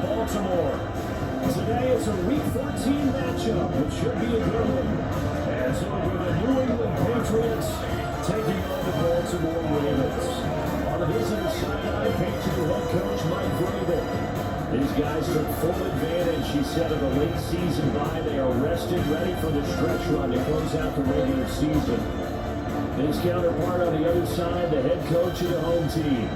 Baltimore. Today is a Week 14 matchup, which should be a good one. As over the New England Patriots taking on the Baltimore Ravens. On the visitor sideline, Patriot head coach Mike Vrabel. These guys took full advantage, he said, of a late season bye. They are rested, ready for the stretch run to close out the regular season. His counterpart on the other side, the head coach of the home team.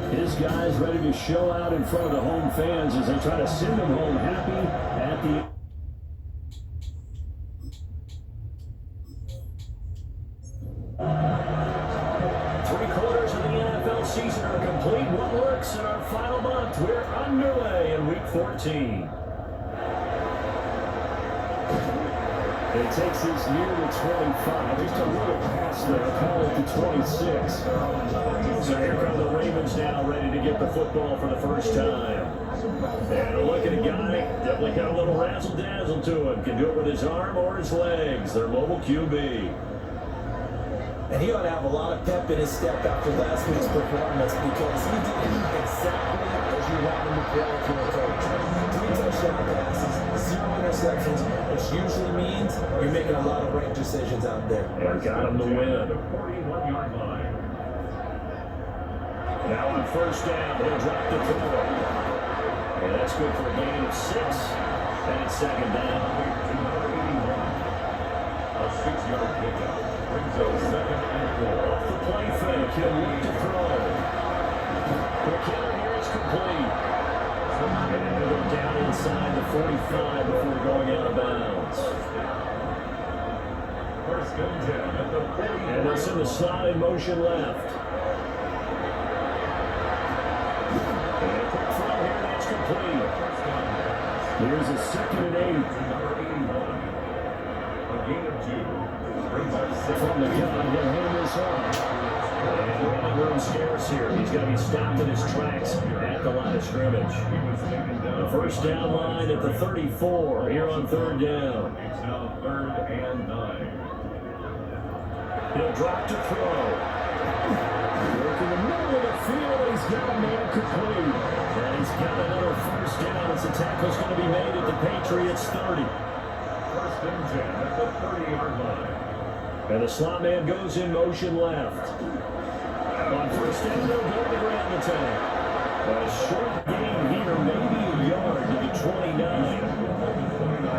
His guys ready to show out in front of the home fans as they try to send them home happy at the three-quarters of the NFL season are complete. What works in our final month? We're underway in Week 14. It takes this year to 25, just a little past there, call it to 26. So here come the Ravens now, ready to get the football for the first time. And look at a guy, definitely got a little razzle-dazzle to him. Can do it with his arm or his legs. Their mobile QB. And he ought to have a lot of pep in his step after last week's performance because he did exactly as you want him to play if you're a coach. 3 touchdown passes, 0 interceptions, which usually means you're making a lot of right decisions out there. And got him to win. 41-yard line. Now on first down, he'll drop the throw. And that's good for a gain of 6. And it's second down. A 6-yard pickup. Brings up second and 4. Off the play fake, he'll look to throw. McKinnon here is complete. And he'll go down inside the 45 before going out of bounds. First and 10 at the 40. And they'll send the slot in motion left. And a quick throw here, that's complete. Here's a second and 8. Number 81. A gain of 2. From the gun, he'll hand this off. And running room scarce here. He's got to be stopped in his tracks at the line of scrimmage. The first down line at the 34 here on third down. It's now 3rd and 9. He'll drop to throw. Work in the middle of the field. He's got a man complete. And he's got another first down as the tackle's going to be made at the Patriots 30. First and 10 at the 30-yard line. And the slot man goes in motion left. On first down, they'll go to the ground attack. A short gain here, maybe a yard to the 29.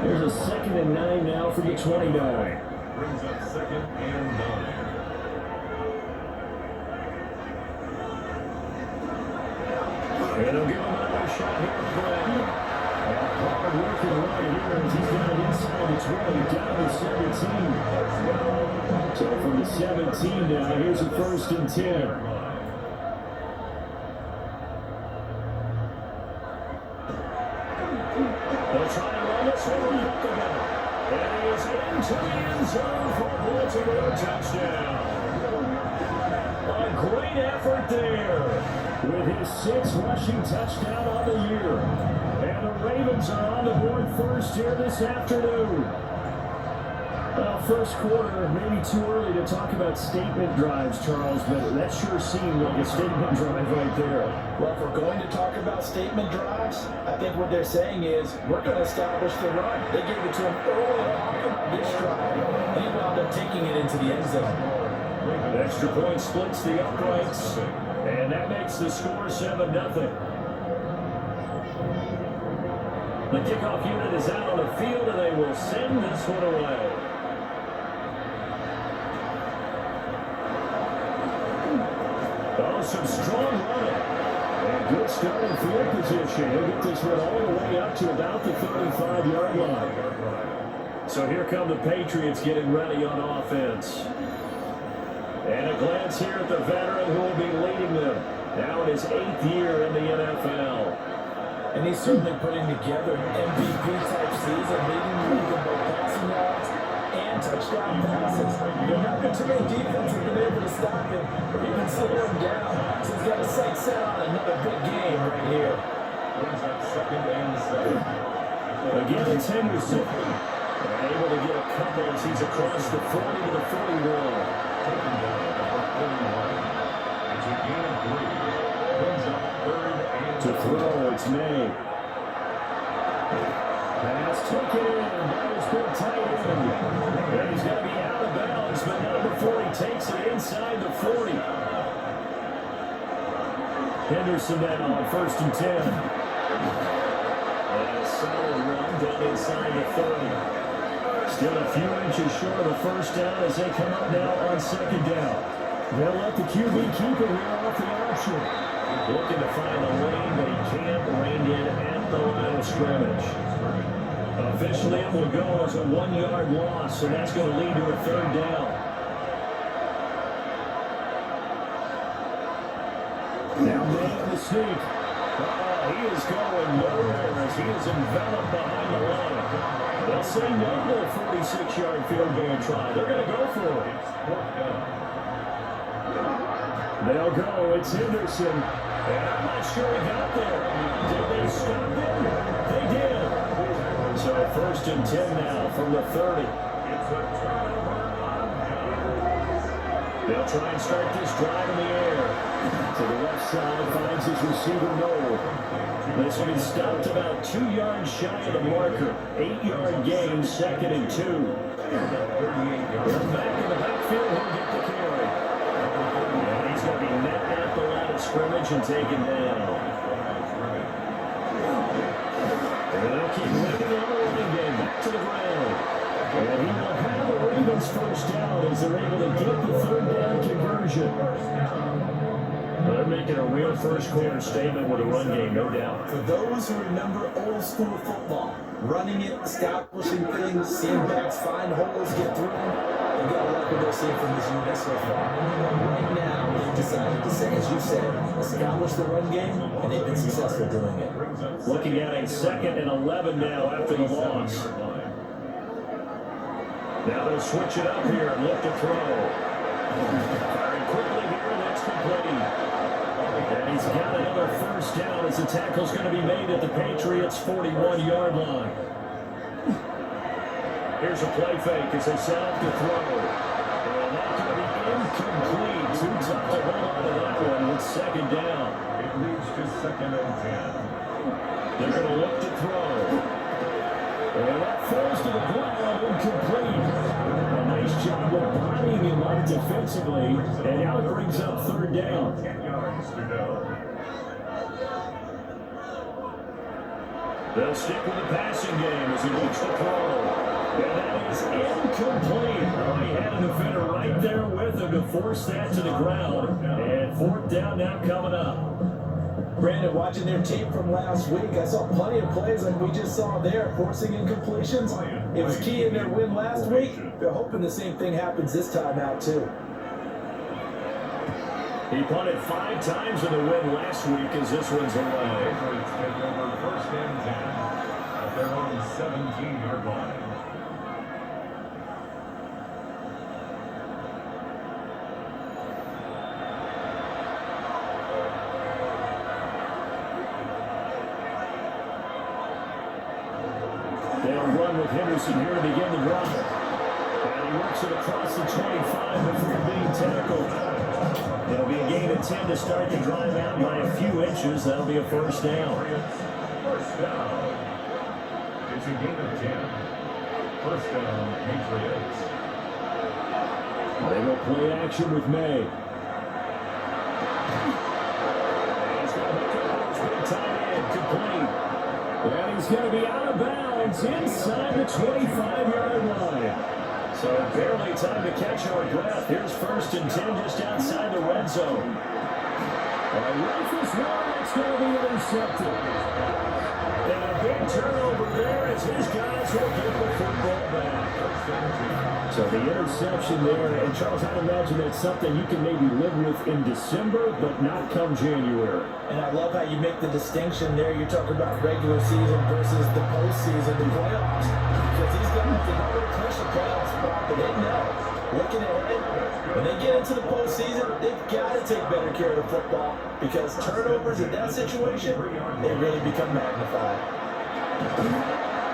There's a 2nd and 9 now for the 29. Brings up 2nd and 9. And they'll give him another shot here at Brown. Hard working right here as he's got it inside the 20, down to 17. So from the 17 now, here's a 1st and 10. They'll try to run this one up again. And he is into the end zone for a Baltimore touchdown. A great effort there with his 6th rushing touchdown on the year. And the Ravens are on the board first here this afternoon. Well, first quarter, maybe too early to talk about statement drives, Charles, but that sure seemed like a statement drive right there. Well, if we're going to talk about statement drives, I think what they're saying is we're going to establish the run. They gave it to him early on this drive, and he wound up taking it into the end zone. An extra point splits the uprights, and that makes the score 7-0. The kickoff unit is out on the field, and they will send this one away. Oh, some strong running. And good starting field position. He'll get this one all the way up to about the 35-yard line. So here come the Patriots getting ready on offense. And a glance here at the veteran who will be leading them. Now in his 8th year in the NFL. And he's certainly putting together an MVP-type season, leading the league in both passing yards and touchdown passes. There have been too many defenses have been able to stop him or even slow him down. So he's got a sight set on another big game right here. Brings up 2nd and 7. Again, it's Henderson. Able to get a couple as he's across the 40 to the 41. Taken down at the 41. It's a gain of 3. Brings up 3rd and 2. To throw, it's May. Pass taken in by his big tight end. And he's going to be out of bounds, but not before he takes it inside the 40. Henderson now on 1st and 10. And a solid run down inside the 30. Still a few inches short of a first down as they come up now on 2nd down. They'll let the QB keep it here off the option. Looking to find a lane, but he can't rein in at the line of scrimmage. Officially, it will go as a 1-yard loss, and that's going to lead to a 3rd down. Now man the sneak. He is going nowhere as he is enveloped behind the line. They'll say no to a 46-yard field goal try. They're going to go for it. They'll go. It's Henderson. And I'm not sure he got there. Did they stop him? They did. So 1st and 10 now from the 30. They'll try and start this drive in the air. To the left side, finds his receiver Noel. This one is stopped about 2 yards shy of the marker. 8-yard gain, 2nd and 2. Back in the backfield, he'll get the carry. And he's going to be met at the line of scrimmage and taken down. And they'll keep moving on the running game back to the ground. And he will have the Ravens first down as they're able to get the 3rd down conversion. They're making a real first-quarter statement with a run game, no doubt. For those who remember old-school football, running it, establishing things, seeing backs find holes, get through them, they've got to like what they're seeing from this unit so far. Right now, they've decided to say, as you said, establish the run game, and they've been successful doing it. Looking at a 2nd and 11 now after the loss. Now they'll switch it up here and look to throw. Firing quickly here, and that's complete. And he's got another first down as the tackle's going to be made at the Patriots' 41-yard line. Here's a play fake as they set up to throw. And that's going to be incomplete. Too tough to hold on to that one with 2nd down. It leads to 2nd and 10. They're going to look to throw. And that falls to the ground, incomplete. A nice job of bodying him up defensively. And now it brings up 3rd down. 10 yards to go. They'll stick with the passing game as he looks to throw. And that is incomplete. Oh, he had a defender right there with him to force that to the ground. And 4th down now coming up. Brandon, watching their tape from last week, I saw plenty of plays like we just saw there, forcing incompletions. It was key in their win last week. They're hoping the same thing happens this time out, too. He punted 5 times in the win last week as this one's away. Patriots take over 1st and 10 at their own 17-yard line. They'll run with Henderson here to begin the drive. And he works it across the 25 before being tackled. There'll be a gain of 10 to start the drive out by a few inches. That'll be a first down. First down. It's a gain of 10. First down, Patriots. They will play action with May. He's going to hook it up. Big tight end, complete. And he's going to be out of bounds inside the 25-yard line. So barely time to catch our breath. Here's 1st and 10 just outside the red zone. Rufus Ward, it's going to be intercepted. And a big turnover there as his guys will get the football back. So the interception there, and Charles, I imagine that's something you can maybe live with in December, but not come January. And I love how you make the distinction there. You're talking about regular season versus the postseason, the playoffs. Because these guys, they know they're clinch the playoff spot, but they know, looking ahead, when they get into the postseason, they've got to take better care of the football because turnovers in that situation, they really become magnified.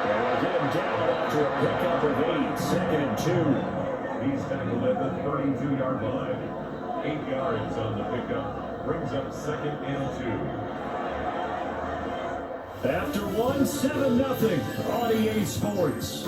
And we'll get him down after a pickup of 8, 2nd and 2. He's tackled at the 32-yard line. 8 yards on the pickup. Brings up 2nd and 2. After one, 7-0 on EA Sports.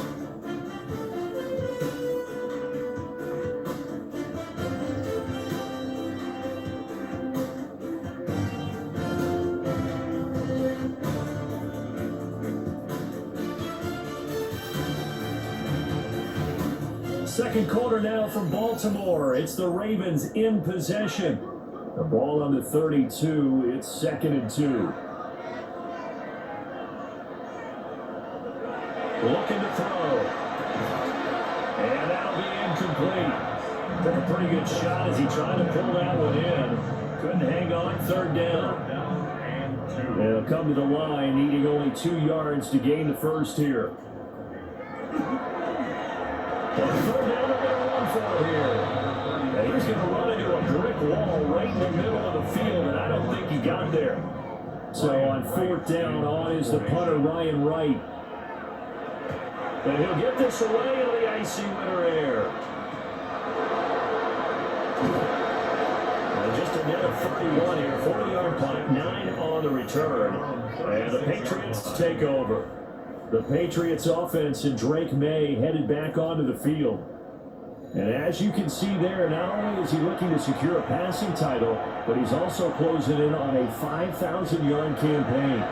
Second quarter now from Baltimore. It's the Ravens in possession. The ball on the 32. It's 2nd and 2. Looking to throw. And that'll be incomplete. Took a pretty good shot as he tried to pull that one in. Couldn't hang on. 3rd down. They'll come to the line, needing only 2 yards to gain the first here. And 3rd down, they're going to run for it here. And he's going to run into a brick wall right in the middle of the field, and I don't think he got there. So on 4th down, on is the punter, Ryan Wright. And he'll get this away into the icy winter air. And just a net of 31 here, 40-yard punt, 9 on the return. And the Patriots take over. The Patriots offense and Drake May headed back onto the field. And as you can see there, not only is he looking to secure a passing title, but he's also closing in on a 5,000-yard campaign.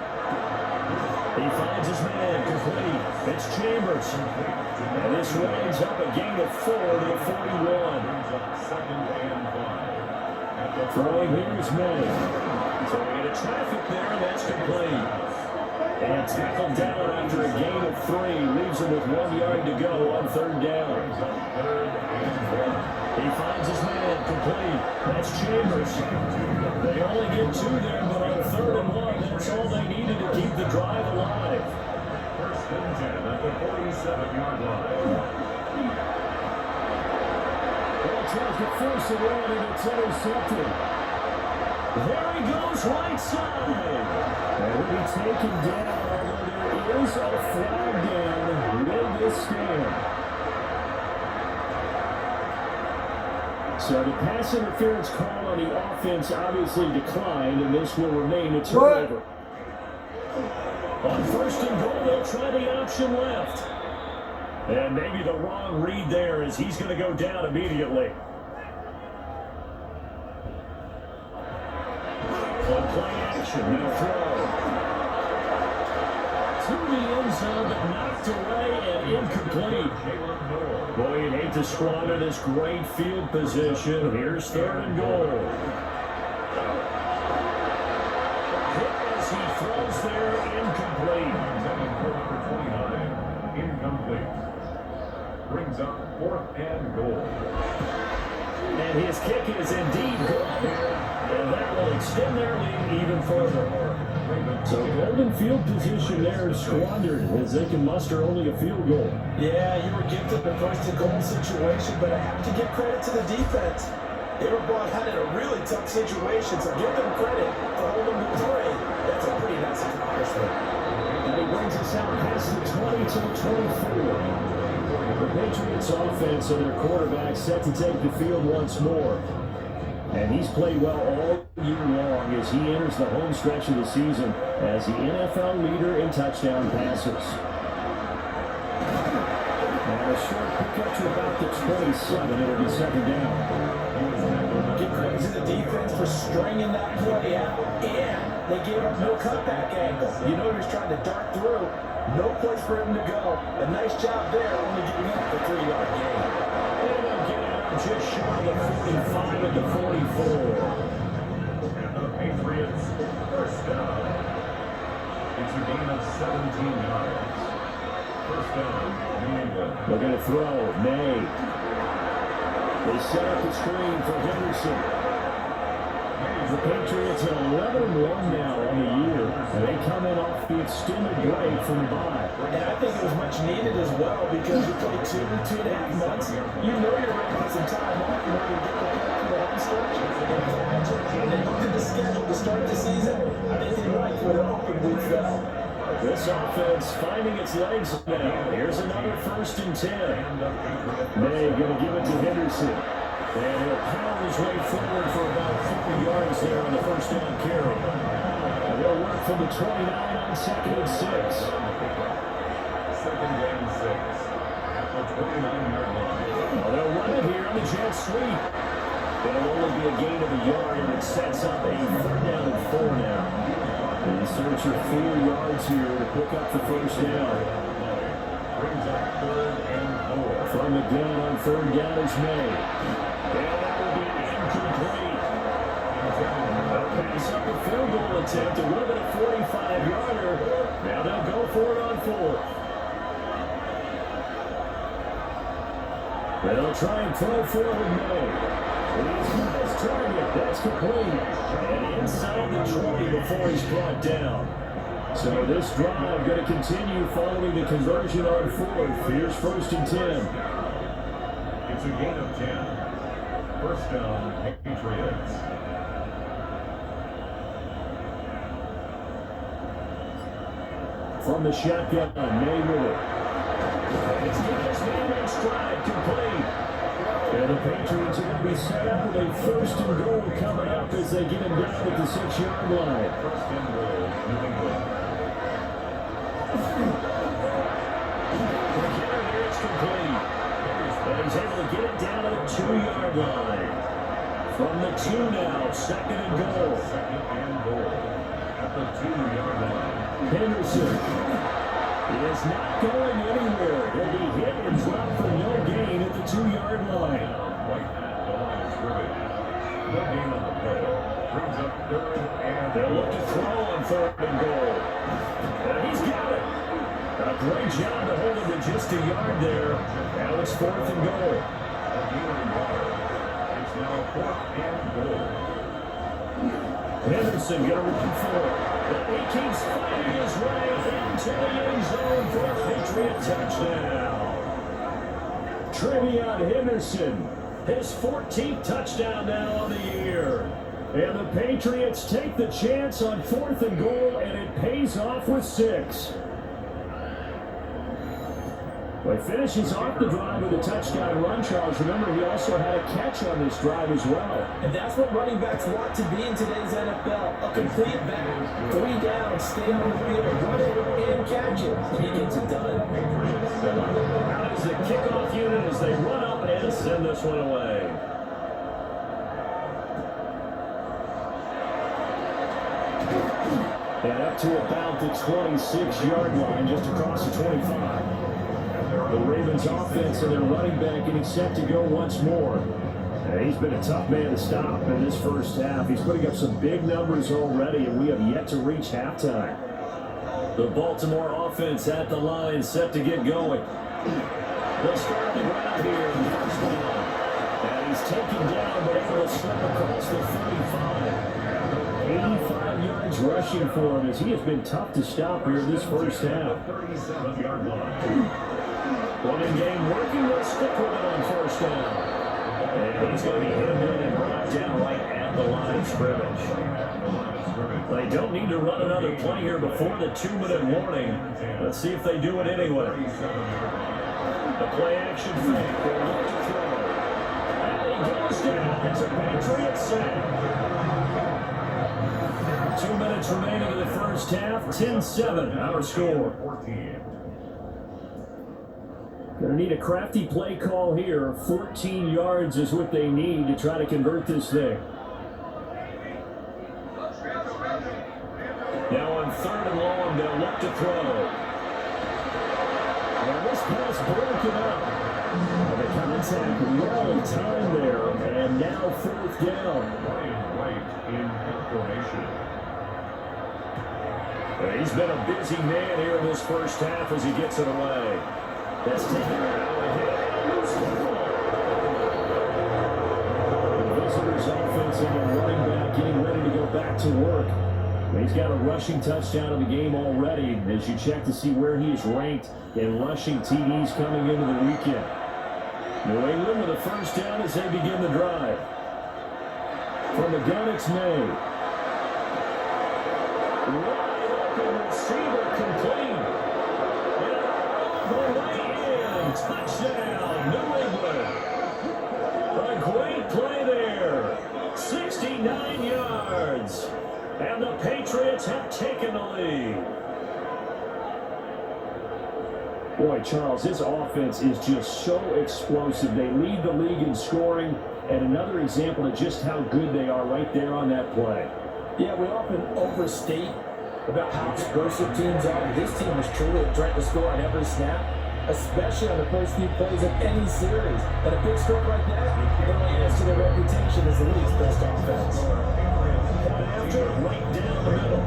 He finds his man complete. It's Chambers. And this winds up a gain of 4 to the 41. Throwing here is May. So we get a traffic there, and that's complete. And tackled down after a gain of 3. Leaves him with 1 yard to go on 3rd down. He finds his man complete. That's Chambers. They only get 2 there, but on 3rd and 1, that's all they needed to keep the drive alive. 1st and 10 at the 47-yard line. Well, tries to force it in, and it's intercepted. There he goes, right side. And he'll be taken down, although there is a flag down with this stand. So the pass interference call on the offense obviously declined, and this will remain a turnover. On 1st and goal, they'll try the option left. And maybe the wrong read there, as he's going to go down immediately. On play action, no throw. To the end zone, but knocked away and incomplete. Boy, you'd hate to squander this great field position. Here's 3rd and goal. As he throws there, incomplete. Incomplete. Brings up 4th and goal. And his kick is indeed good here. And that will extend their lead even further. So golden field position there squandered as they can muster only a field goal. Yeah, you were gifted the 1st and goal situation, but I have to give credit to the defense. They were brought out in a really tough situation, so give them credit for holding the 3. That's a pretty nice accomplishment. And he brings us out past the 20 to the 24. The Patriots offense and their quarterback set to take the field once more. And he's played well all year long as he enters the home stretch of the season as the NFL leader in touchdown passes. And a short pickup to about the 27. It'll be 2nd down. Give credit to the defense for stringing that play out, and they gave up no cutback angle. You know he was trying to dart through. No place for him to go. A nice job there, only giving up the 3-yard gain. And they'll get out just short of the 45 at the 44. And the Patriots 1st down. It's a gain of 17 yards. 1st down, New England. They're going to throw. May. They set up the screen for Henderson. The Patriots are 11-1 now on the year, and they come in off the extended break from the bye. And I think it was much needed as well because you play 2.5 months. You know you're ready for some time off in order to get prepared for the home stretch. And they looked at the schedule to start the season. I think they liked where the open week fell. This offense finding its legs now. Here's another 1st and 10. May going to give it to Henderson. And he'll pound his way forward for about 50 yards there on the 1st down carry. And they'll work from the 29 on 2nd and 6. Second and 6 at the 29-yard line. Well, they'll run it here on the jet sweep. It'll only be a gain of a yard, and it sets up a 3rd down and 4 now. And in search of 4 yards here to pick up the first down. Brings up 3rd and 4. From the gun on 3rd down is May. And that will be incomplete. Pass up a field goal attempt. It would have been a 45-yarder. Now they'll go for it on 4th. They'll try and throw forward May. He's got his target. That's complete. And inside the 20 before he's brought down. So this drive going to continue following the conversion on 4th. Here's 1st and 10. It's a gain of 10. First down, Patriots. From the shotgun, May with it. It's Dennis May in stride, complete. And the Patriots are going to be set up with a 1st and goal coming up as they get him down at the 6-yard line. 1st and goal, New England. It's complete. And he's able to get it down to the 2-yard line. From the 2 now, 2nd and goal. 2nd and goal at the 2-yard line. Henderson is not going anywhere. He'll be hit and dropped for no gain at the 2-yard line. Right at the line of scrimmage. No gain on the play. Brings up 3rd and They'll look to throw on 3rd and goal. And he's got it. A great job to hold him to just a yard there. Now it's 4th and goal. a gain of 1. It's now 4th and goal. Henderson going to run for it. But he keeps fighting his way into the end zone for a Patriot touchdown. Trevion Henderson, his 14th touchdown now on the year. And the Patriots take the chance on 4th and goal, and it pays off with 6. Well, he finishes off the drive with a touchdown run, Charles. Remember, he also had a catch on this drive as well. And that's what running backs want to be in today's NFL. A complete back, 3 down, stay on the field, run it, and catch it. He gets it done. Out is the kickoff unit as they run up and send this one away. And up to about the 26-yard line, just across the 25. The Ravens offense and their running back getting set to go once more. He's been a tough man to stop in this first half. He's putting up some big numbers already, and we have yet to reach halftime. The Baltimore offense at the line, set to get going. They'll start the ground here in the first down. And he's taken down, but able to slip across the 35. 85 yards rushing for him as he has been tough to stop here in this first half. 37-yard line. Running game working, let's stick with it on first down. And he's going to be hit and brought down right at the line of scrimmage. They don't need to run another play here before the 2-minute warning. Let's see if they do it anyway. The play action fake. They're looking to throw. And he goes down. It's a Patriot sack. 2 minutes remaining in the first half. 10-7 our score. 14. Going to need a crafty play call here. 14 yards is what they need to try to convert this thing. Now on 3rd and long, they'll look to throw. Well, this pass broken up. The contact well in time there, and now 4th down. Playing right in formation. He's been a busy man here in this first half as he gets it away. That's taken out ahead. The visitors' offense and the running back getting ready to go back to work. He's got a rushing touchdown in the game already as you check to see where he is ranked in rushing TDs coming into the weekend. New England with a first down as they begin the drive. From the gun, it's May. Wide open receiver complete. The way in, touchdown, New England. A great play there, 69 yards. And the Patriots Patriots have taken the lead. Boy, Charles, this offense is just so explosive. They lead the league in scoring, and another example of just how good they are right there on that play. Yeah, we often overstate about how explosive teams are. This team is truly a threat to score on every snap, especially on the first few plays of any series. And a big stroke like that, it only adds to their reputation as the league's best offense. After, right down the middle.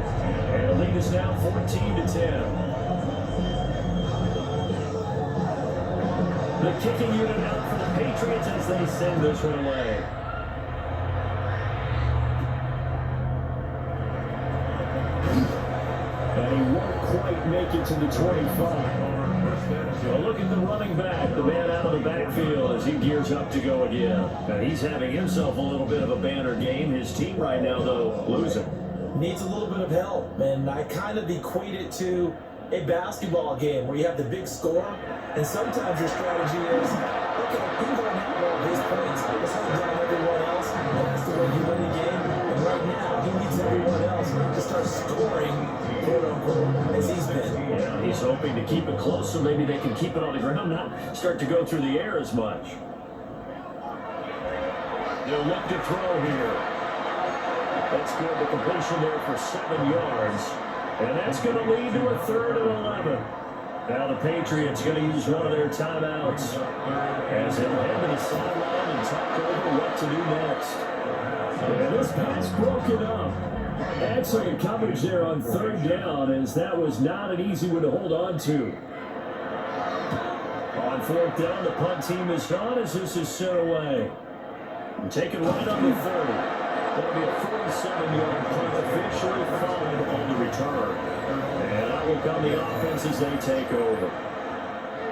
And the lead is now 14-10. The kicking unit out for the Patriots as they send this one away. And he won't quite make it to the 25. A look at the running back, the man out of the backfield as he gears up to go again. And he's having himself a little bit of a banner game. His team right now, though, losing. Needs a little bit of help, and I kind of equate it to a basketball game where you have the big score, and sometimes your strategy is, okay, he's going to have all his points, let's hold down everyone else, and that's the way you win the game. And right now, he needs everyone else to start scoring, quote-unquote, as he's been. Yeah, he's hoping to keep it close so maybe they can keep it on the ground, not start to go through the air as much. They'll look to throw here. That's good. The completion there for 7 yards. And that's going to lead to a 3rd and 11. Now the Patriots going to use one of their timeouts as they'll head to the sideline and talk over what to do next. And this pass broken up. Excellent coverage there on 3rd down, as that was not an easy one to hold on to. On 4th down, the punt team is gone as this is sent away. And taken right on the 30. That'll be a 47-yard punt, officially followed on the return. And that will come the offense as they take over.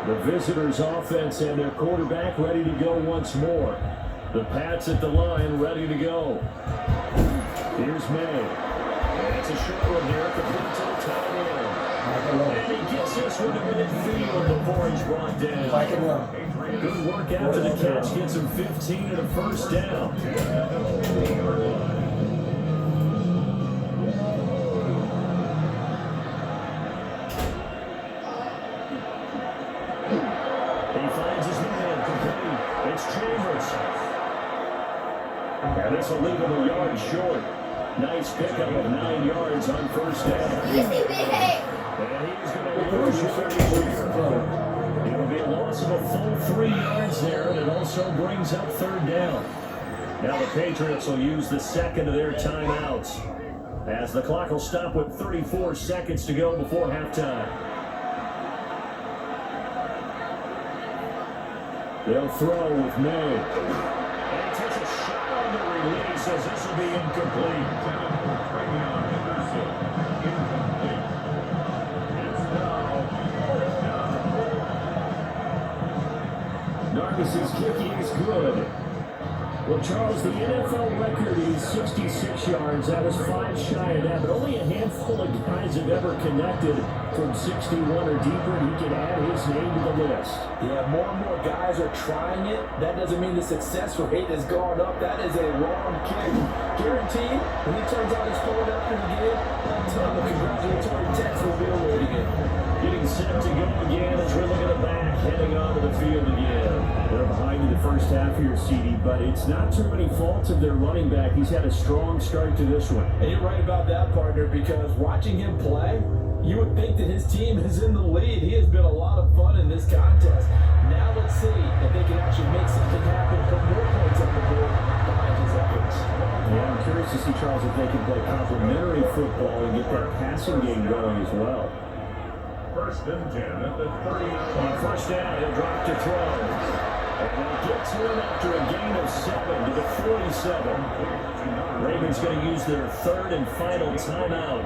The visitors' offense and their quarterback ready to go once more. The Pats at the line ready to go. Here's May. And it's a short one here. Complete to the tight end. And he gets this one to midfield before he's brought down. Good work after the catch. Gets him 15 and a 1st down. He finds his man complete. It's Chambers. And this will leave him a yard short. Nice pickup of 9 yards on 1st down. And he's going to lose yardage here. It'll be a loss of a full 3 yards there, and it also brings up 3rd down. Now the Patriots will use the 2nd of their timeouts, as the clock will stop with 34 seconds to go before halftime. They'll throw with May. And he takes a shot on the release as this will be incomplete. Narcis's kicking is good. Well, Charles, the NFL record is 66 yards. That was 5 shy of that, but only a handful of guys have ever connected from 61 or deeper, and he can add his name to the list. Yeah, more and more guys are trying it. That doesn't mean the success rate has gone up. That is a long kick. Guaranteed, when he turns on his phone after the game, a ton of congratulatory texts will be awaiting him. Getting set to go again as we're looking at the back, heading onto the field again. They're behind in the first half here, CD, but it's not too many faults of their running back. He's had a strong start to this one. And you're right about that, partner, because watching him play, you would think that his team is in the lead. He has been a lot of fun in this contest. Now let's see if they can actually make something happen, put more points on the board behind his efforts. Yeah, I'm curious to see, Charles, if they can play complementary football and get that passing game going as well. 1st and 10 at the 30. On 1st down, he'll drop to throw. And he gets in after a gain of 7 to the 47. Ravens going to use their 3rd and final timeout,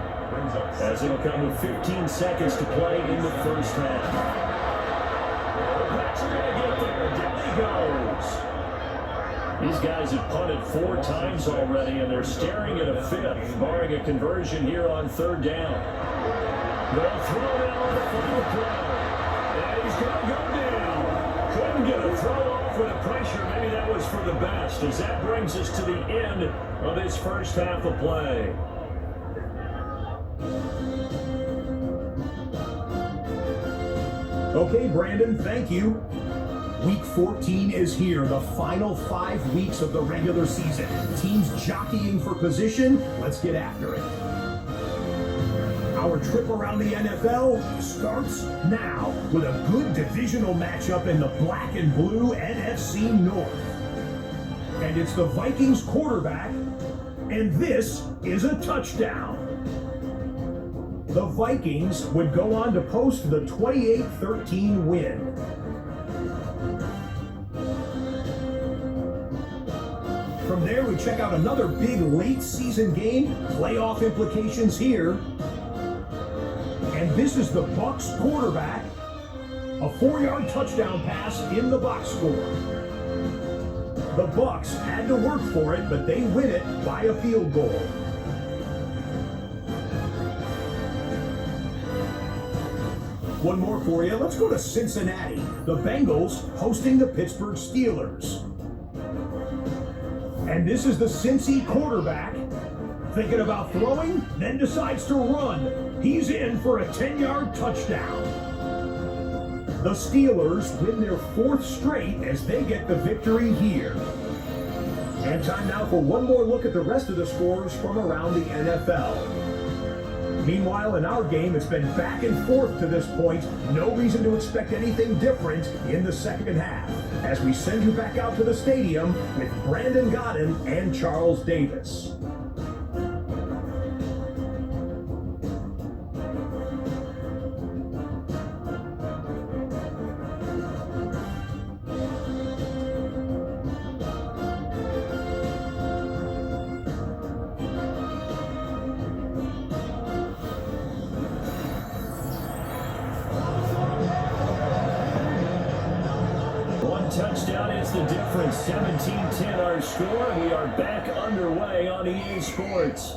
as it'll come with 15 seconds to play in the first half. Pats are going to get there. Down he goes. These guys have punted 4 times already, and they're staring at a 5th, barring a conversion here on 3rd down. They'll throw it on the final play. And he's going to go down. Couldn't get a throw off with the pressure. Maybe that was for the best, as that brings us to the end of this first half of play. Okay, Brandon, thank you. Week 14 is here, the final 5 weeks of the regular season. Teams jockeying for position. Let's get after it. Our trip around the NFL starts now with a good divisional matchup in the black and blue NFC North. And it's the Vikings quarterback, and this is a touchdown. The Vikings would go on to post the 28-13 win. From there, we check out another big late season game, playoff implications here. And this is the Bucs quarterback, a 4-yard touchdown pass in the box score. The Bucs had to work for it, but they win it by a field goal. One more for you. Let's go to Cincinnati. The Bengals hosting the Pittsburgh Steelers. And this is the Cincy quarterback thinking about throwing, then decides to run. He's in for a 10-yard touchdown. The Steelers win their 4th straight as they get the victory here. And time now for one more look at the rest of the scores from around the NFL. Meanwhile, in our game, it's been back and forth to this point. No reason to expect anything different in the second half, as we send you back out to the stadium with Brandon Godden and Charles Davis. Touchdown is the difference. 17-10 our score. We are back underway on EA Sports.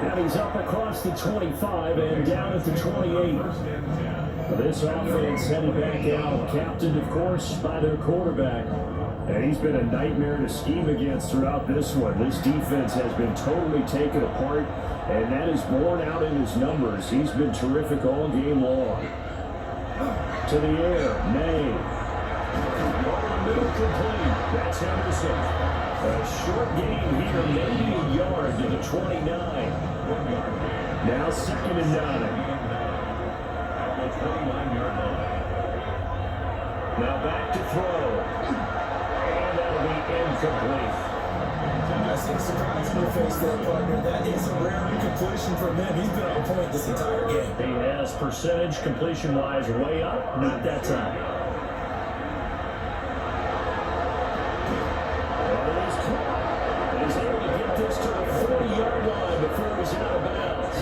And he's up across the 25 and down at the 28. This offense headed back out, captained, of course, by their quarterback. And he's been a nightmare to scheme against throughout this one. This defense has been totally taken apart, and that is borne out in his numbers. He's been terrific all game long. To the air, May. Over the middle, complete. That's Henderson. A short game here, maybe a yard to the 29. Now 2nd and 9. At the 29-yard line. Now back to throw. And that'll be incomplete. I see a surprise in your face there, partner. That is a rare incompletion from him. He's been on point this entire game. He has percentage completion-wise way up. Not that time. He's caught. He's able to get this to the 40-yard line before he's out of bounds.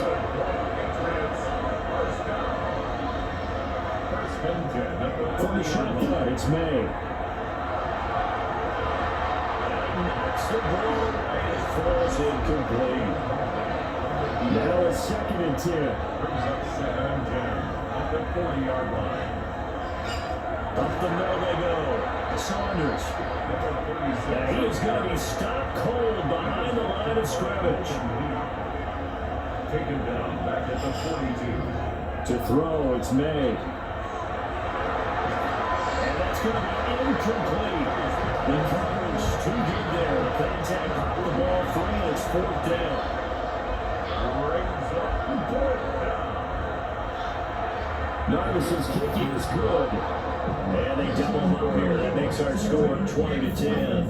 From the shotgun, it's May. The ball away, falls incomplete. Now it's 2nd and 10. Brings up 2nd and 10 at the 40-yard line. Up the middle they go. Saunders. And he is going to be stopped cold behind the line of scrimmage. Taken down back at the 42. To throw, it's May. And that's going to be incomplete. The coverage too good there. The contact popped the ball free, and it's 4th down. Brings up the 4th down. Narvis's kicking is good. And they double him up here. That makes our score 20-10.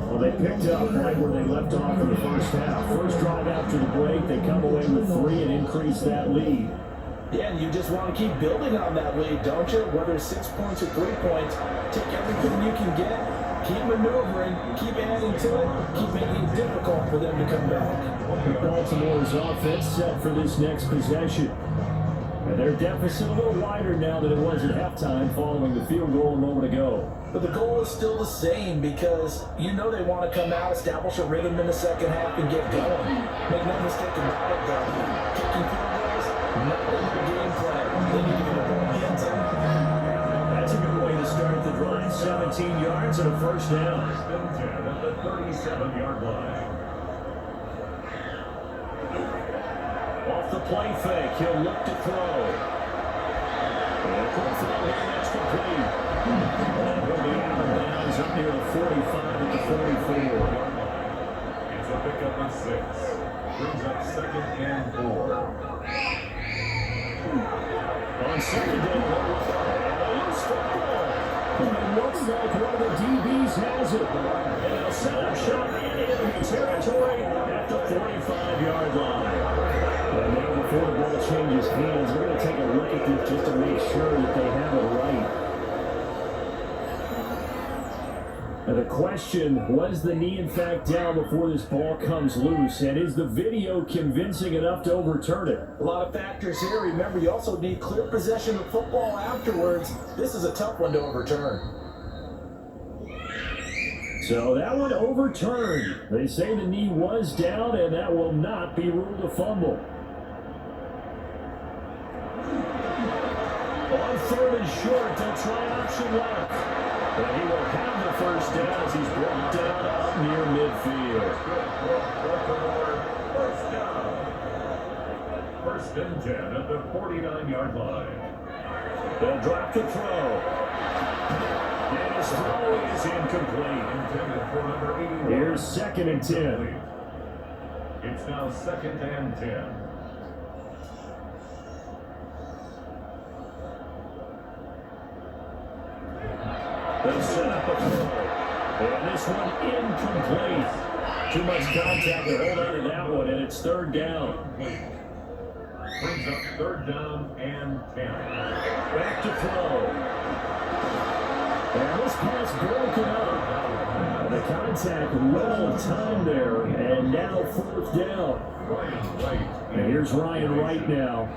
Well, they picked up right where they left off in the first half. First drive after the break, they come away with 3 and increase that lead. Yeah, and you just want to keep building on that lead, don't you? Whether it's 6 points or 3 points, take everything you can get, keep maneuvering, keep adding to it, keep making it difficult for them to come back. Baltimore's offense set for this next possession. And their deficit a little wider now than it was at halftime following the field goal a moment ago. But the goal is still the same because you know they want to come out, establish a rhythm in the second half, and get going. Make no mistake about it, though. Kicking field goals, not in their game plan. They need to get a ball in the end zone. That's a good way to start the drive. 17 yards and a first down. 1st and 10 at the 37-yard line. Off the play fake, he'll look to throw. And quick throw here, that's complete. And he'll be out of bounds up near the 45 at the 44. It's a pickup of 6. Brings up 2nd and 4. On second down, loose football. And it looks like one of the DBs has it. And they'll set up shop in enemy territory at the 45-yard line. And now before the ball changes hands, we're going to take a look at this just to make sure that they have it right. And the question, was the knee in fact down before this ball comes loose? And is the video convincing enough to overturn it? A lot of factors here. Remember, you also need clear possession of football afterwards. This is a tough one to overturn. So that one overturned. They say the knee was down, and that will not be ruled a fumble. On 3rd and short, they'll try option left. And he will have the first down as he's brought down up near midfield. First down. 1st and 10 at the 49-yard line. They'll drop the throw. And his throw is incomplete. Intended for number 81. Here's 2nd and 10. It's now 2nd and 10. They'll set up a throw. And this one incomplete. Too much contact to hold on to that one, and it's 3rd down. Brings up 3rd down and 10. Back to throw. And this pass broken up. The contact well timed there, and now 4th down. Ryan Wright. And here's Ryan Wright now,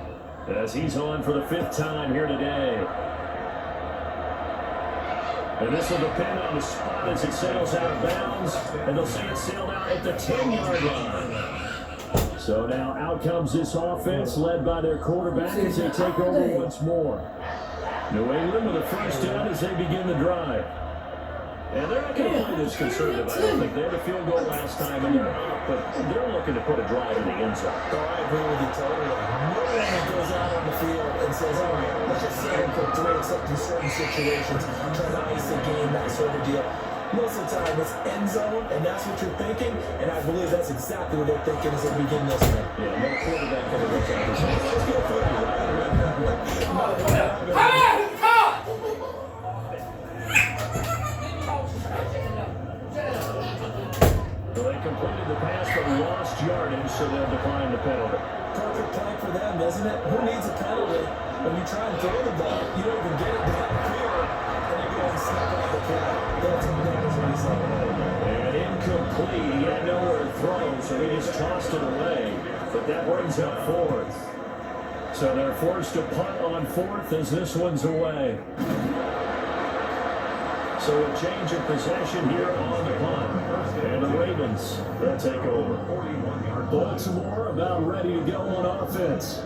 as he's on for the 5th time here today. And this will depend on the spot as it sails out of bounds. And they'll say it sailed out at the 10-yard line. So now out comes this offense led by their quarterback as they take over once more. New England with a first down as they begin the drive. And they're not going to play this conservative, I don't think. They had a field goal last time in there, but they're looking to put a drive in the end zone. Oh, I agree with you totally. No one goes out on the field and says, all right, let's just settle for 3 except in certain situations. Try to ice the game, that sort of deal. Most of the time, it's end zone, and that's what you're thinking, and I believe that's exactly what they're thinking as they begin this one. Yeah, no quarterback can look at this. Let's go for it, So they completed the pass but lost yardage, so they'll decline the penalty. Perfect play for them, isn't it? Who needs a penalty? When you try and throw the ball, you don't even get it down the field, and you go and snap out the play. They'll take that as a result. And incomplete. He had nowhere to throw, so he just tossed it away. But that brings up 4th. So they're forced to punt on 4th as this one's away. So a change of possession here on the punt. And the Ravens, they'll take over. Baltimore about ready to go on offense.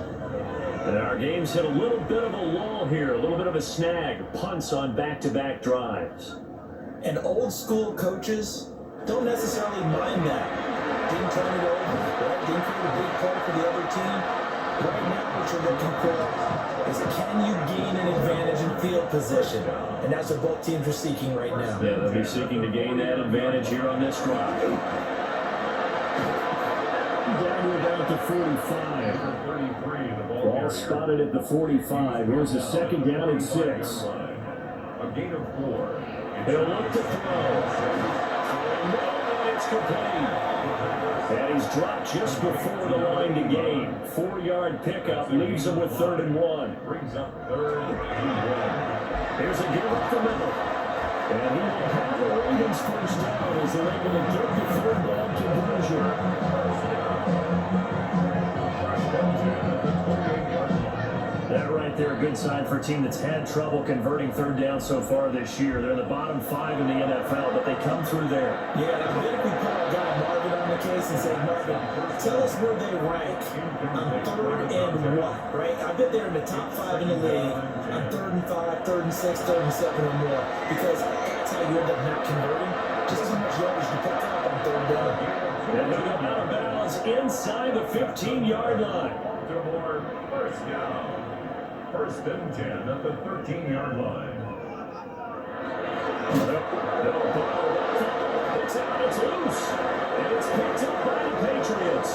And our game's hit a little bit of a lull here, a little bit of a snag. Punts on back-to-back drives. And old school coaches don't necessarily mind that. Didn't turn it over, right? Didn't create a big play for the other team. Right now, what you're looking for is can you gain an advantage in field position? And that's what both teams are seeking right now. Yeah, they'll be seeking to gain that advantage here on this drive. Down to about the 45. Ball spotted at the 45. Here's a 2nd down and 6. A gain of 4. They'll look to throw. And it's complete. And he's dropped just before the line to gain. 4-yard pickup leaves him with 3rd and 1. Brings up 3rd and 1. Here's a give up the middle. And he will have the Ravens first down as they're able to get the 3rd down conversion. That right there, a good sign for a team that's had trouble converting 3rd down so far this year. They're in the bottom 5 in the NFL, but they come through there. Yeah, I bet if we put our guy Marvin on the case and say, Marvin, tell us where they rank on 3rd and 1, right? I bet they're in the top 5 in the league on 3rd and 5, 3rd and 6, 3rd and 7 or more. Because that's how you end up not converting. Just too much yardage to pick up on 3rd down. And they go out of bounds inside the 15-yard line. Baltimore, first down. 1st and 10 at the 13-yard line. It's out, it's loose, and it's picked up by the Patriots.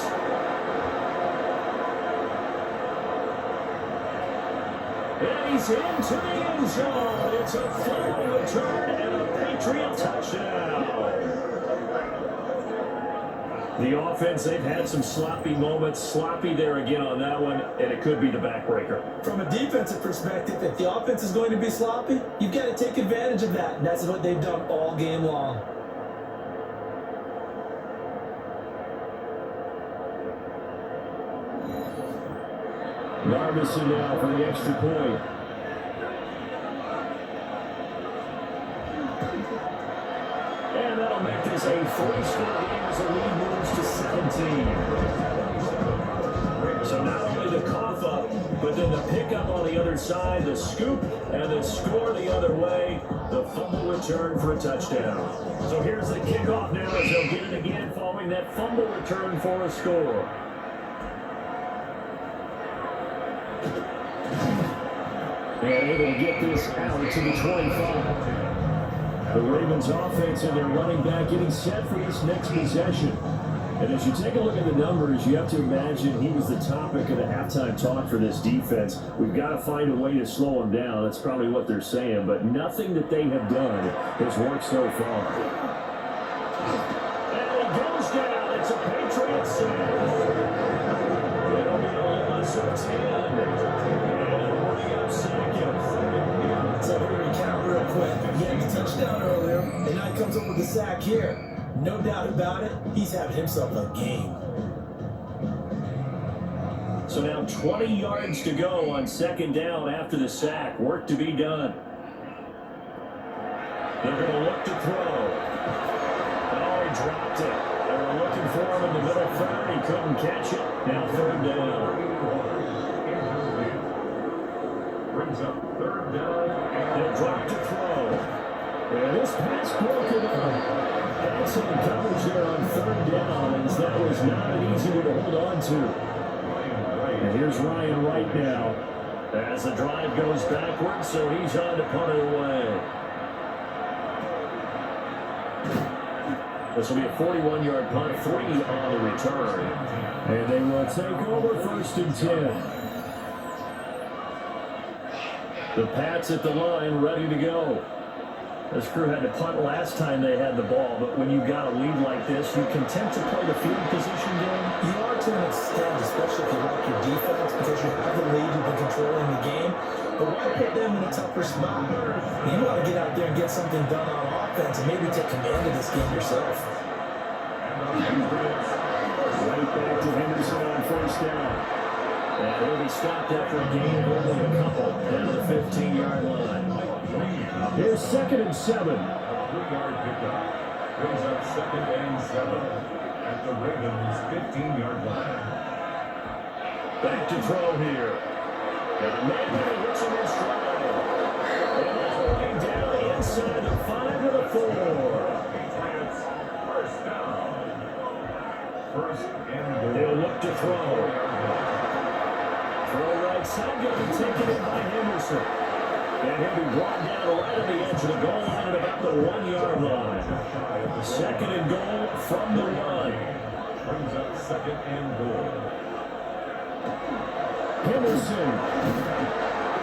And he's into the end zone. It's a fumble return and a Patriot touchdown. The offense, they've had some sloppy moments. Sloppy there again on that one, and it could be the backbreaker. From a defensive perspective, if the offense is going to be sloppy, you've got to take advantage of that. And that's what they've done all game long. Robinson now for the extra point. And that'll make this a 3-score game as the lead moves to 17. So not only the cough up, but then the pickup on the other side, the scoop, and the score the other way, the fumble return for a touchdown. So here's the kickoff now as they'll get it again following that fumble return for a score. And able to get this out to the 25. The Ravens offense and their running back getting set for this next possession. And as you take a look at the numbers, you have to imagine he was the topic of the halftime talk for this defense. We've got to find a way to slow him down. That's probably what they're saying. But nothing that they have done has worked so far. And he goes down. It's a Patriots save. It'll be a loss of 10. So we recount real quick. He had the touchdown earlier, and now he comes up with the sack here. No doubt about it, he's having himself a game. So now 20 yards to go on 2nd down after the sack. Work to be done. They're going to look to throw. Oh, he dropped it. They were looking for him in the middle third. He couldn't catch it. Now 3rd down. Brings up 3rd down. They'll drop to throw. And this pass broken up. Excellent coverage there on 3rd down, and that was not an easy one to hold on to. And here's Ryan Wright now as the drive goes backwards, so he's on to punt it away. This will be a 41-yard punt, 3 on the return. And they will take over 1st and 10. The Pats at the line, ready to go. This crew had to punt last time they had the ball, but when you've got a lead like this, you content to play the field position game? You are to an extent, especially if you like your defense, because you have the lead, you've been controlling the game. But why put them in a tougher spot? You want to get out there and get something done on offense and maybe take command of this game yourself. Right back to Henderson on 1st down. And he'll be stopped after a gain of only a couple down to the 15-yard line. Here's 2nd and 7. 3-yard pickup. Brings up 2nd and 7 at the Ravens' 15-yard line. Back to throw here. And Mayberry hits him in stride. And that's going down inside the 5 to the 4. Patriots, 1st down. 1st and goal. They'll look to throw. Throw right side, going to be taken in by Henderson. And he'll be brought down right on the edge of the goal line at about the 1-yard line. 2nd and goal from the 1. Brings up 2nd and goal. Henderson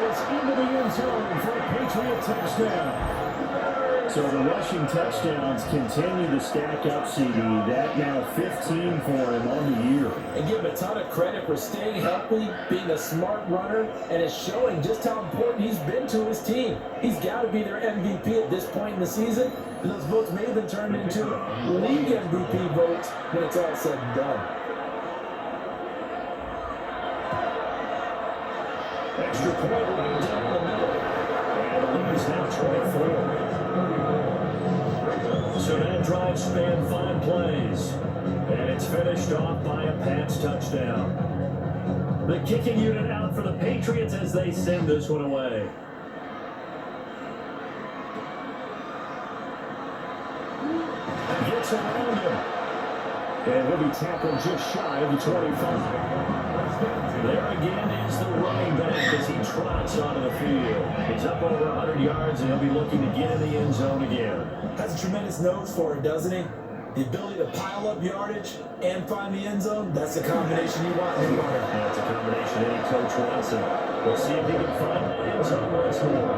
is into the end zone for a Patriot touchdown. So the rushing touchdowns continue to stack up, CD. That now 15 for him on the year. And give him a ton of credit for staying healthy, being a smart runner, and it's showing just how important he's been to his team. He's got to be their MVP at this point in the season, and those votes may have been turned into league MVP votes when it's all said and done. Extra point right down the middle. And the lead is now 24. So that drive spanned 5 plays. And it's finished off by a Pats touchdown. The kicking unit out for the Patriots as they send this one away. Gets around him. And he'll be tackled just shy of the 25. There again is the running back as he trots onto the field. He's up over 100 yards, and he'll be looking to get in the end zone again. Has a tremendous nose for it, doesn't he? The ability to pile up yardage and find the end zone, that's the combination you want in a runner. That's a combination any coach wants, and we'll see if he can find that end zone once more.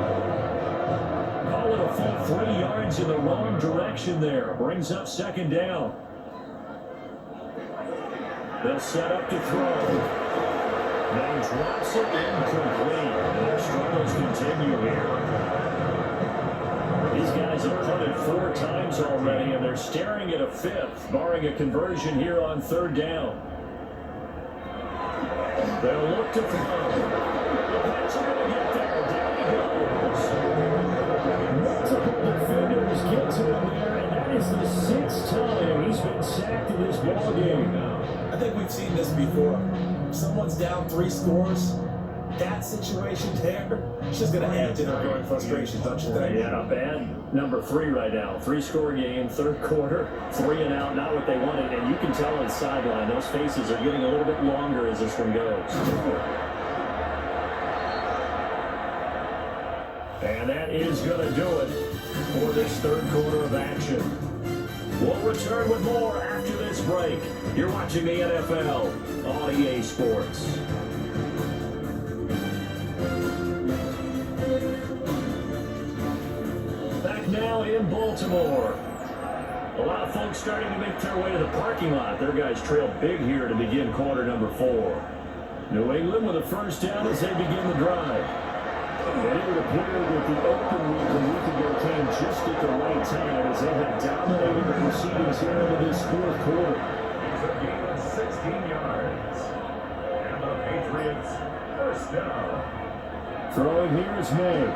Call it a full 3 yards in the wrong direction there. Brings up second down. They'll set up to throw. Now he drops it incomplete. And their struggles continue here. These guys have punted 4 times already, and they're staring at a 5th, barring a conversion here on third down. They'll look to throw. The Pats are going to get there. Down he goes. Multiple defenders get to him there, and that is the 6th time he's been sacked in this ballgame. I think we've seen this before. Someone's down 3 scores. That situation there, it's just going to add to their growing frustration, don't you think? Yeah, bad number 3 right now. 3-score game, third quarter, 3 and out, not what they wanted. And you can tell on the sideline, those faces are getting a little bit longer as this one goes. And that is going to do it for this third quarter of action. We'll return with more after this break. You're watching the NFL on EA Sports. Back now in Baltimore. A lot of folks starting to make their way to the parking lot. Their guys trail big here to begin quarter number 4. New England with a first down as they begin the drive. And it would appear that the open week a week ago came just at the right time as they have dominated the proceedings here into this fourth quarter. It's a gain of 16 yards. And the Patriots first down. Throwing here is May.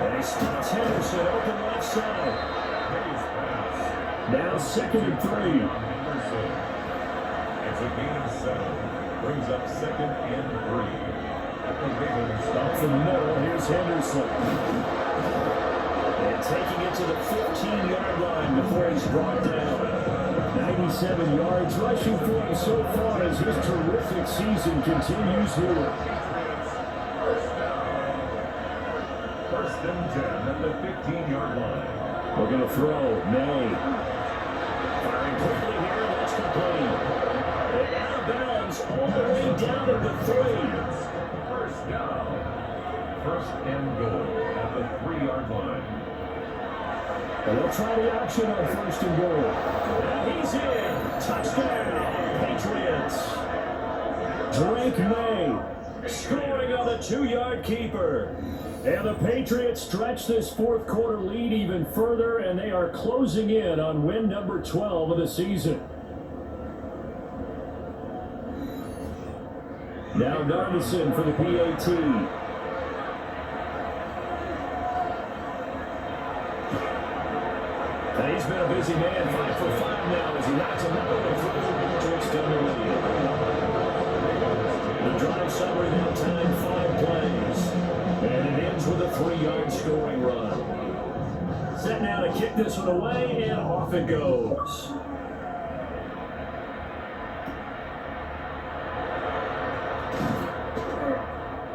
And he spots Henderson open left side. Hayes pass. Now second and 3. Henderson. It's a gain of 7. Brings up second and 3. Up the middle, here's Henderson. And taking it to the 15-yard line before he's brought down. 97 yards rushing for him so far as his terrific season continues here. First and 10 at the 15-yard line. We're going to throw. May. Firing quickly here, that's complete. And out of bounds all the way down at the 3. First down. First and goal at the 3-yard line. And they'll try the option on first and goal. And he's in. Touchdown, Patriots. Drake May scoring on the 2-yard keeper. And the Patriots stretch this fourth quarter lead even further, and they are closing in on win number 12 of the season. Now Gardison for the PAT. And he's been a busy man, 5 for 5 now as he knocks another one through to extend the lead. The drive summary that time 5 plays. And it ends with a 3-yard scoring run. Set now to kick this one away, and off it goes.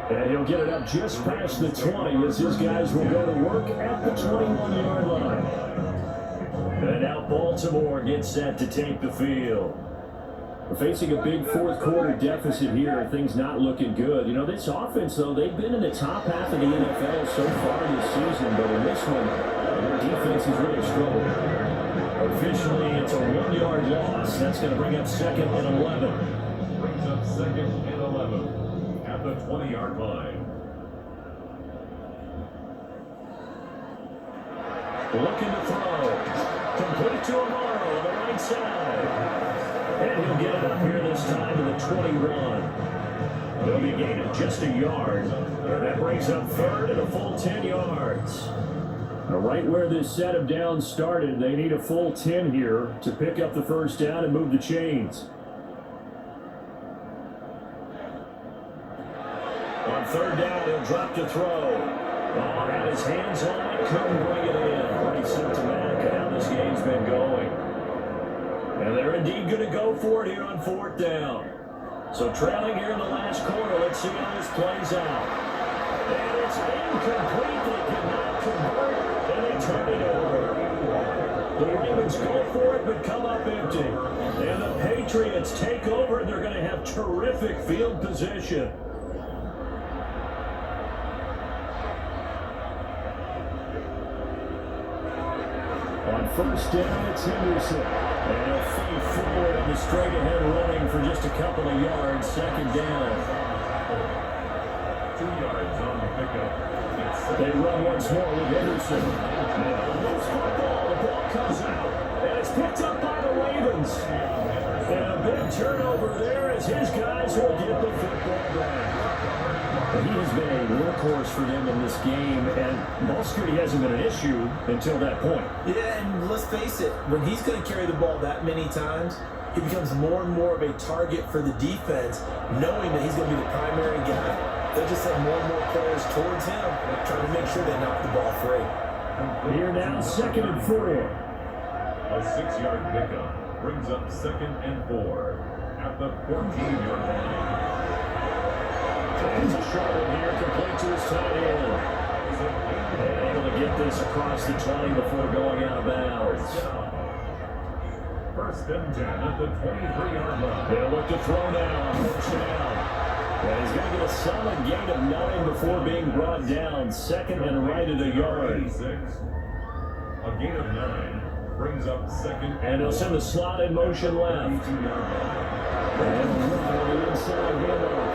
And he'll get it up just past the 20 as his guys will go to work at the 21-yard line. And now Baltimore gets set to take the field. We're facing a big fourth quarter deficit here, and things not looking good. You know, this offense, though, they've been in the top half of the NFL so far this season, but in this one, their defense has really struggled. Officially, it's a 1-yard loss. That's going to bring up second and 11. Brings up second and 11 at the 20-yard line. Looking to throw. Complete to Amaro on the right side. And he'll get it up here this time to the 21. They'll be gained of just a yard. And that brings up third and a full 10 yards. Now, right where this set of downs started, they need a full 10 here to pick up the first down and move the chains. On third down, he'll drop to throw. Oh, had his hands on it, couldn't bring it in. Pretty symptomatic of how this game's been going. And they're indeed going to go for it here on 4th down. So trailing here in the last quarter. Let's see how this plays out. And it's incomplete. They cannot convert, and they turn it over. The Ravens go for it, but come up empty. And the Patriots take over, and they're going to have terrific field position. On 1st down, it's Henderson. And he'll feed forward on the straight-ahead running for just a couple of yards. 2nd down. 2 yards on the pickup. They run once more with Henderson. And loose football. The ball comes out. And it's picked up by the Ravens. And a big turnover there as his guys will get the football back. He has been a workhorse for them in this game, and ball security hasn't been an issue until that point. Yeah, and let's face it, when he's going to carry the ball that many times, he becomes more and more of a target for the defense, knowing that he's going to be the primary guy. They'll just have more and more players towards him, trying to make sure they knock the ball free. Here now, 2nd and 4. A 6-yard pickup brings up 2nd and 4 at the 14-yard line. He's a short one here, complete to his tight end. And able to get this across the 20 before going out of bounds. 1st and 10 at the 23-yard line. They'll look to throw now on 1st down. And he's going to get a solid gain of 9 before being brought down. 2nd and right at a yard. 86. A gain of 9 brings up 2nd. And he'll send the slot in motion left. And on the inside handoff.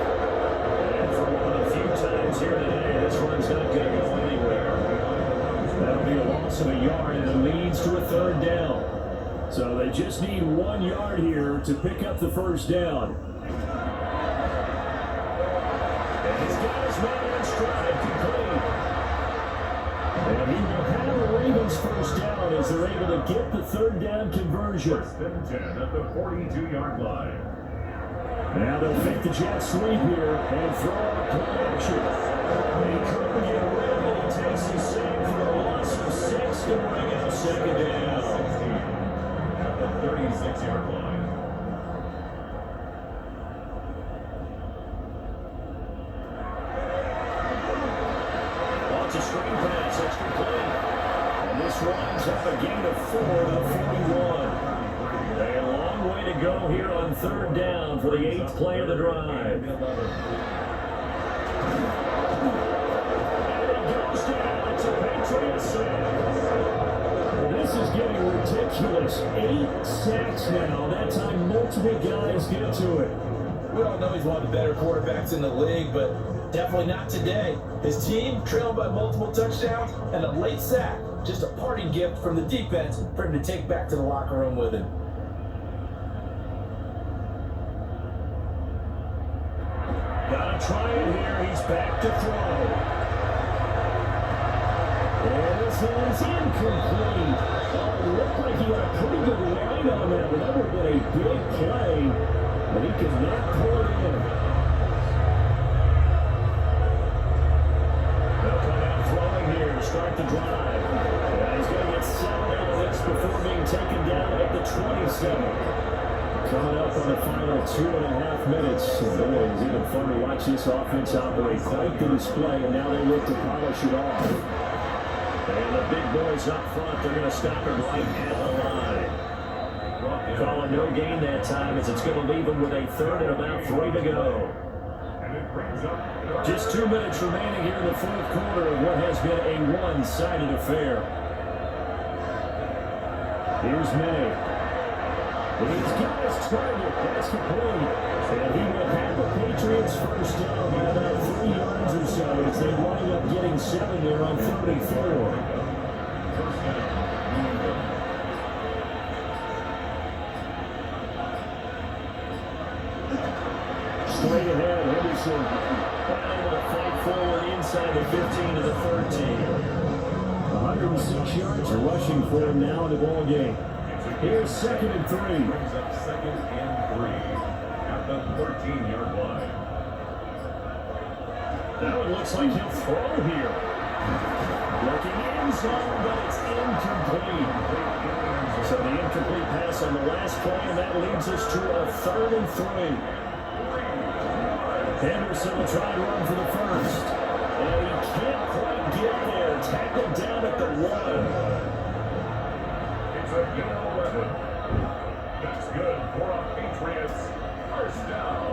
For one of the few times here today, this one's not going to go anywhere. That'll be a loss of a yard, and it leads to a 3rd down. So they just need 1 yard here to pick up the 1st down. And he's got his man in stride, complete. And he will have the Ravens 1st down as they're able to get the 3rd down conversion. 1st and 10 at the 42-yard line. Now they'll fake the jet sweep here and throw out play action. They couldn't get rid of it. He takes the save for a loss of 6 to bring up 2nd down. 16 at the 36-yard line. Lots of screen pass. That's complete. And this winds up a gain of 4 to 41. A long way to go here on 3rd down for the 8th play of the drive. And it goes down. It's a Patriots save. This is getting ridiculous. 8 sacks now. That time multiple guys get to it. We all know he's one of the better quarterbacks in the league, but definitely not today. His team trailed by multiple touchdowns and a late sack. Just a parting gift from the defense for him to take back to the locker room with him. Gotta try it here. He's back to throw. And this is incomplete. It looked like he had a pretty good line on that, but that would have been a big play. But he could not pull it in. They'll come out throwing here to start the drive. And he's going to get 7 out of this before being taken down at the 27. Coming up on the final 2.5 minutes. And boy, it's even fun to watch this offense operate. Quite the display, and now they look to polish it off. And the big boys up front, they're going to stop it right at the line. Calling no gain that time as it's going to leave them with a 3rd and about 3 to go. Just 2 minutes remaining here in the 4th quarter of what has been a one-sided affair. Here's May. He's got his target. That's complete. And he will have the Patriots 1st down by about 3 yards or so as they wind up getting 7 there on 34. Straight ahead, Henderson. And a fight forward inside the 15 to the 13. 106 yards rushing for him now in the ball game. Here's 2nd and 3. Brings up 2nd and 3 at the 13-yard line. Now it looks like he'll throw here. Looking in zone, but it's incomplete. So the incomplete pass on the last play, and that leads us to a 3rd and 3. Henderson will try and run for the first. And he can't quite get there. Tackled down at the 1. It's a gain of 11. That's good for a Patriots first down.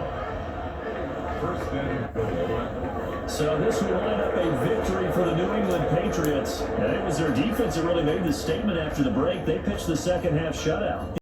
First and goal. So this will line up a victory for the New England Patriots. And it was their defense that really made the statement after the break. They pitched the second half shutout.